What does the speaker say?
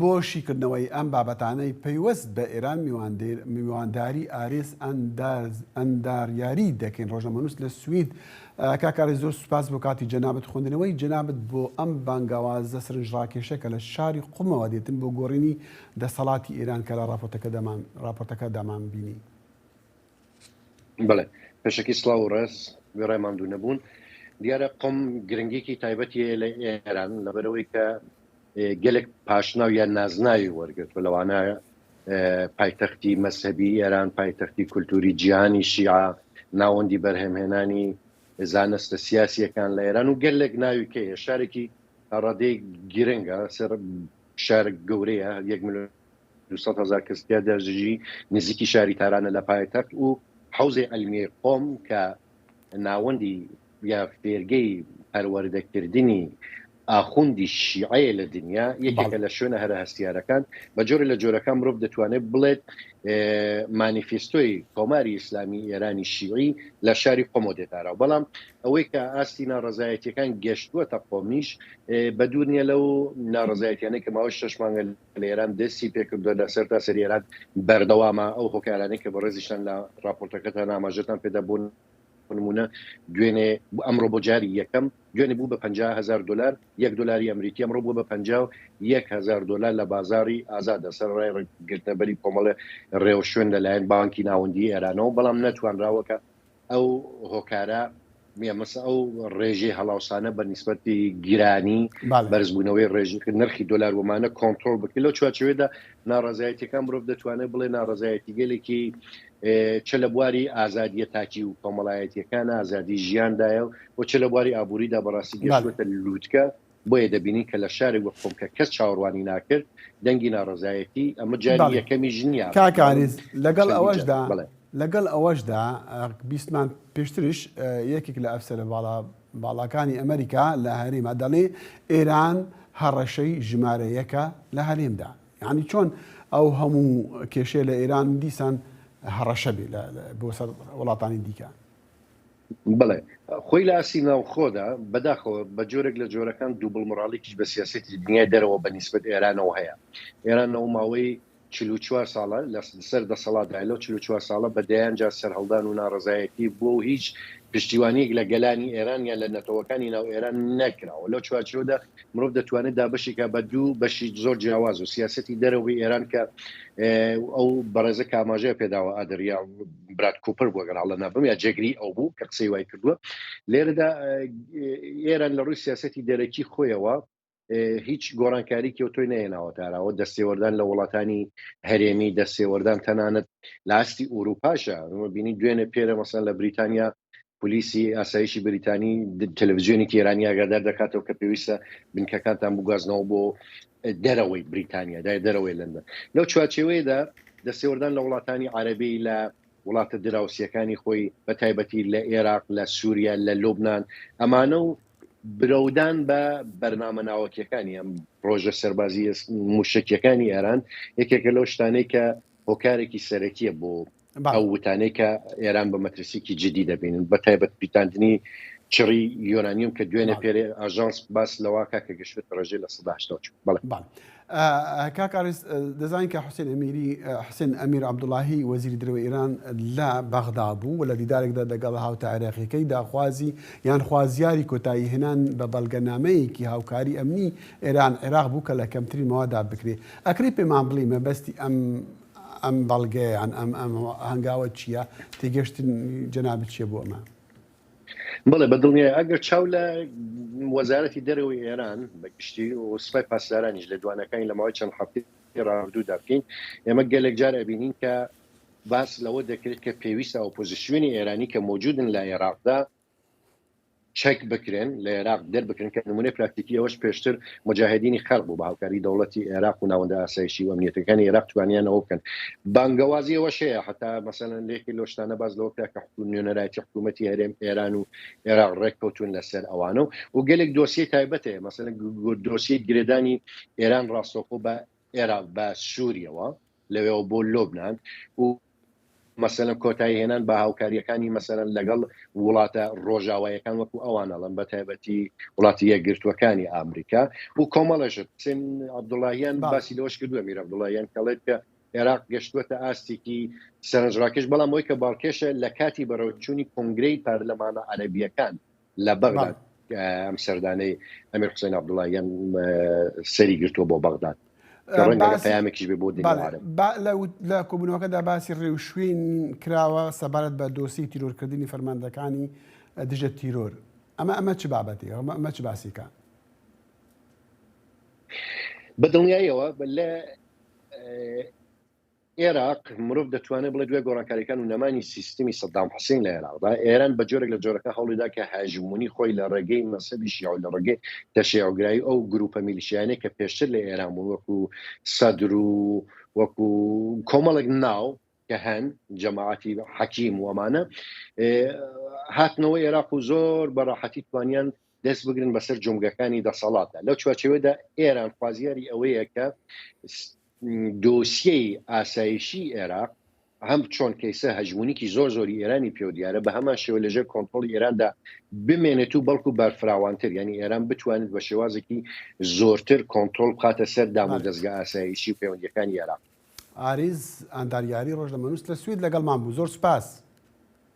بۆشیکردنەوەی ئەم بابەتانەی پەیوەست بە ئێران میوانداری ئارێز ئەنداریاری دەکەین. ڕۆژنامەنووس لە سوید کاکاری زۆر سوپاس بۆ کاتی جەنابەت خوێندنەوەی جەنابەت بۆ ئەم بانگاوازە سەرنجڕاکێشەکە لە شاری قومەوە دێتن بۆ گۆڕینی دەسەڵاتی ئێران کە لە راپۆرتەکە دامان بینی. بڵێ پێشەکی سڵاو و ڕێز وێڕای ماندوو نەبوون. دیارە قوم گرنگێکی تایبەتی لە ئێران لەبەرەوەی کە gelek پاشناو یان نازناوی وەرگرت و لەوانایە پایتەختی مەسەبی ئێران پایتەختی کولتوری جیهانی شیعە ناوەندی بەرهەمهێنانی زانستە سیاسیەکان لە ئێران و gelek ناوی کەیە شارێکی ڕادەی گرنگە سەر شارێک گەورەیە 1,200,000 کەسیا دەژی نزیکی شاری تارانە لە پایتەخت و حوزێ ئەلمیێ قۆم کە ناوەندی یا فێرگەی پەروەردەکردنی ئاخوندی شیعەیە لە دنیا یەکێکە لە شوێنە هەرە هەستیارەکان بە جۆرە لە جۆرەکان مرۆڤ دەتوانێت بڵێت مانیفێستۆی کۆماری ئیسلامی ئێرانی شیعی لە شاری قۆمۆ دێتارەوە. بەڵام ئەوەی کە ئاستی ناڕەزایەتیەکان گەشتووەتە قۆمیش بە دوور نیە لەو ناڕەزایەتیانەی کە ماوەی 6 مانگە لە ئێران دەستی پێکردووە لەسەر تا سەر ئێران بەردەوامە ئەو هۆکارانەی کە بە ڕێزیشان لە راپۆرتەکەتان ئاماژەتان پێدا بوون نمونە دوێنێ ئەمڕۆ بۆ جاری یەکەم دوێنێ بوو بە $50,000 $1 ئەمریکی ئەمڕۆ بوو بە $51,000 لە بازاری ئازادە سەر ڕای ڕێگرتنەبەری کۆمەڵە ڕێوە شوێن لەلایەن بانکی ناوەندی ئێرانەوە. بەڵام نەتوانراوەکە ئەو هۆکارە مەسە ئەو ڕێژەی هەڵاوسانە بە نیسبەتی گیرانی بەرزبوونەوەی ڕێژی نرخی دۆلار ومانە کۆنتڕۆل بکرێت. لەو چوارچێوەیەدا ناڕەزایەتیەکان مرۆڤ دەتوانێت بڵێ ناڕەزایەتی گەلێکی چ لە بواری ئازادیە تاکی و کۆمەڵایەتیەکان ئازادی ژیاندایە و چ لە بواری ئابووریدا بەڕاستی گەشتوەتە لووتکە بۆیە دەبینی کە لە شارێک وە قۆم کە کەس چاوەڕوانی ناکرد دەنگی ناڕەزایەتی ئەمە جاری یەکەمی ژنیە. کاکاریز لەگەڵ ئەوەشدا بیستمان پێشترش یەکێک لە ئەفسەرە باڵاکانی ئەمریکا لە هەرێمە دەڵێ ئێران هەڕەشەی ژمارە یەکە لە هەرێمدا. یعنی چۆن ئەو هەموو کێشەیە لە ئێران دیسان هەڕەشە بێ بۆ سەر وڵاتانی دیکە. بڵێ خۆی لە ئاسی ناوخۆدا بەداخەوە بە جۆرێک لە جۆرەکان دووبڵمڕاڵێکیش بە سیاسەتی دنیای دەرەوە بە نیسبەت ئێرانەوە هەیە. ئێران ئەو ماوەی 44 ساڵە لەسەر دەسەڵاتدای لەو 44 ساڵە بەدەیان جا سەرهەڵدان و ناڕەزایەتی بۆ هیچ پشتیوانیەک لە گەلانی ئێران یان لە نەتەوەکانی ناو ئێران نەکراوە. لەو چوارچێوەدا مرۆڤ دەتوانێت دابەشێکە بە دوو بەشی زۆر جیاواز و سیاسەتی دەرەوەی ئێران کە ئەو بەڕێزە ئاماژەیە پێداوە ئادریا برات کوپر بووە گەڵا نابم یا جێگری ئەو بوو کە قسەی وای کردووە. لێرەدا ئێران لە ڕووی سیاسەتی دەرەکی خۆیەوە هیچ گۆڕانکاری کێوتۆی نەهێناوە تاراوە دەستێوەردان لە وڵاتانی هەرێمی دەستێوەردان تەنانەت لە ئاستی ئوروپاشە بینی دوێنێ پێرە مەسەن لە بریتانیا پلیسی ئاسایشی بریتانی تەلەڤیزیۆنێکی ئێرانی ئاگادار دەکاتەوە کە پێویستە بنکەکانتان بگوازنەوە بۆ دەرەوەی بریتانیا دەرەوەی لەندەن. لەو چوارچێوەیەدا دەستێوەردان لە وڵاتانی عەرەبی لە وڵاتە دراوسیەکانی خۆی بە تایبەتی لە عێراق لە سووریا لە لوبنان ئەمانە و برەودان بە بەرنامە ناوەکیەکانی ئەم ڕۆژە سەربازی موشکیەکانی ئێران یەکێکە لەو شتانەی کە هۆکارێکی سەرەکیە بۆ ئەو وتانەی کە ئێران بە مەترسیکی جدی دەبینن بە تایبەت پیتاندنی چڕی یۆنانیوم کە دوێنێ پێرێ ئاژانس باس لەواکە کە گەشت ڕێژەی لە 1970 بڵێ. کاکاریز دەزانین کە حوسێن ئەمیر عەبدوڵاهی وەزیری دەرەوەی ئێران لە بەغدا بوو و لە دیدارێکدا لەگەڵ هاوتە عێراقیەکەی داخوازی یان خوازیاری کۆتایی هێنان بە بەڵگەنامەیەکی هاوکاری ئەمنی ئێران عێراق بوو کە لە کەمترین ماوەدا بکرێت. ئەکرێ پێمان بڵێ مەبەستی ئەم بەڵگەیان ئەم هەنگاوە چییە؟ تێگەشتن جەنابەت چییە بۆ ئەمە؟ بڵێ بەدڵنیە ئەگەر چاو لە وەزارەتی دەرەوەی ئێران بەگشتی و سوپای پاسدارانیش لە دوانەکانی لە ماوەی چەند هەفتەی ڕابردوودا بکەین ئێمە گەلێک جار ئەبینین کە باس لەوە دەکرێت کە پێویستە ئۆپۆزیسیۆنی ئێرانی کە موجودن لە عێراقدا چەک بکرێن لە عێراق دەربکرێن کە نمونەی پراکتیکی ئەوەش پێشتر مجاهدینی خەڵق بوو بە هاوکاری دەوڵەتی عێراق و ناوەندە ئاسایشی و ئەمنیەتەکانی عێراق توانیانەوە بکەن. بانگەوازی ئەوەش هەیە حتا مەسەلەن لێکی لەو شتانە باز لەوە کرا کە نوێنەرایەتی حکوومەتی هەرێم ئێران و عێراق ڕێککەوتون لەسەر ئەوانە و گەلێک دۆسیە تایبەت هەیە مەسەلەن دۆسیە گرێدانی ئێران ڕاستەوخۆ بە عێراق بە سووریەوە لەوێەوە بۆ لۆبنان و مەسەلەن کۆتایی هێنان بە هاوکاریەکانی مەسەلەن لەگەڵ وڵاتە ڕۆژاوایەکان وەکو ئەوانەڵم بە تایبەتی وڵاتی یەکگرتوەکانی ئامریکا و کۆمەڵەشت حسێن عەبدوڵاهیان باسی لەوەش کردووە میر عەبدوڵاهیان کەڵێت کە عێراق گەشتووەتە ئاستێکی سەرنجڕاکێش بەڵام ئەوەی کە باڵکێشە لە کاتی بەڕێوەچوونی کۆنگرەی پارلەمانە عەرەبیەکان لە بەغداد ئەم سەردانەی ئەمیر حوسێن عەبدوڵاهیان سەری گرتووە بۆ بەغداد پەیامێکیش بێ بۆ لە کۆبوونەوەکەدا باسی ڕێوشوێن کراوە سەبارەت بە دۆسی تیرۆرکردنی فەرماندەکانی دژە تیرۆر ئەمە چ بابەتی ئەمە چ باسیکە بەدڵنیاییەوە لە عێراق مرۆڤ دەتوانێت بڵێ دوێ گۆڕانکاریەکان و نەمانی سیستمی سەدام حوسێن لە عێراقدا ئێران بە جۆرێک لە جۆرەکە هەوڵیدا کە هاژمونی خۆی لە ڕێگەی مەسەبی شیعە لە ڕێگەی تەشیعوگرایی ئەو گروپە میلیشیانەی کە پێشتر لە ئێران بوون وەکو سەدر و وەکو کۆمەڵێک ناو کە هەن جەماعەتی حەکیم و ئەمانە هاتنەوە عێراق و زۆر بەڕاحەتی توانیان دەست بگرن بەسەر جومگەکانی دەسەڵاتە لەو چوارچێوەدا ئێران خوازیاری ئەوەیە کە دۆسیەی ئاسایشی عێراق هەم چۆن کەیسە هەژمونیکی زۆری ئێرانی پێ دیارە بە هەمان شێوە لەژێر کۆنتڕۆڵی ئێراندا بمێنێت و بەڵکو بەرفراوانتر یعنی ئێران بتوانێت بە شێوازێکی زۆرتر کۆنتڕۆڵ بخاتە سەر دام و دەستگا ئاسایشی و پەیوەندیەکانی عێراق. ئاریز ئەنداریاری ڕۆژنامەنووس لە سوید لەگەڵمان بوو. زۆر سوپاس.